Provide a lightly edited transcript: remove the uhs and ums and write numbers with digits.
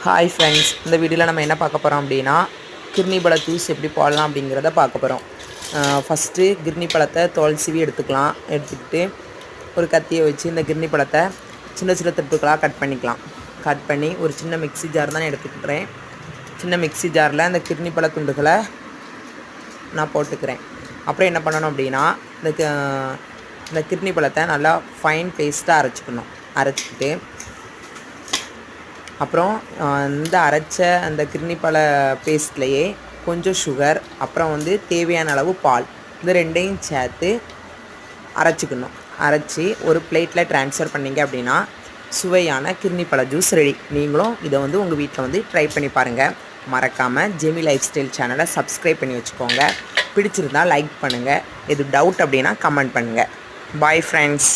Hi friends, இந்த வீடியோவில் நம்ம என்ன பார்க்க போகிறோம் அப்படின்னா கிர்னி பழ ஜூஸ் எப்படி போடலாம் அப்படிங்கிறத பார்க்க போகிறோம். ஃபஸ்ட்டு கிர்னி பழத்தை தோல் சீவி எடுத்துக்கிட்டு ஒரு கத்தியை வச்சு இந்த கிர்னி பழத்தை சின்ன சின்ன தட்டுக்களாக கட் பண்ணி ஒரு சின்ன மிக்ஸி ஜார் தான் எடுத்துக்கிட்டுறேன். சின்ன மிக்ஸி ஜாரில் அந்த கிர்னி பழ துண்டுகளை நான் போட்டுக்கிறேன். அப்புறம் என்ன பண்ணணும் அப்படின்னா இந்த கிர்னி பழத்தை நல்லா ஃபைன் பேஸ்ட்டாக அரைச்சிக்கிட்டு அப்புறம் இந்த அரைச்ச அந்த கிர்னி பழ பேஸ்ட்லேயே கொஞ்சம் சுகர், அப்புறம் தேவையான அளவு பால், இந்த ரெண்டையும் சேர்த்து அரைச்சி ஒரு பிளேட்டில் ட்ரான்ஸ்ஃபர் பண்ணிங்க அப்படின்னா சுவையான கிர்னி பழ ஜூஸ் ரெடி. நீங்களும் இதை உங்கள் வீட்டில் ட்ரை பண்ணி பாருங்கள். மறக்காமல் ஜெமி லைஃப் ஸ்டைல் சேனலை சப்ஸ்கிரைப் பண்ணி வச்சுக்கோங்க. பிடிச்சிருந்தால் லைக் பண்ணுங்கள். எது டவுட் அப்படின்னா கமெண்ட் பண்ணுங்கள். Bye friends.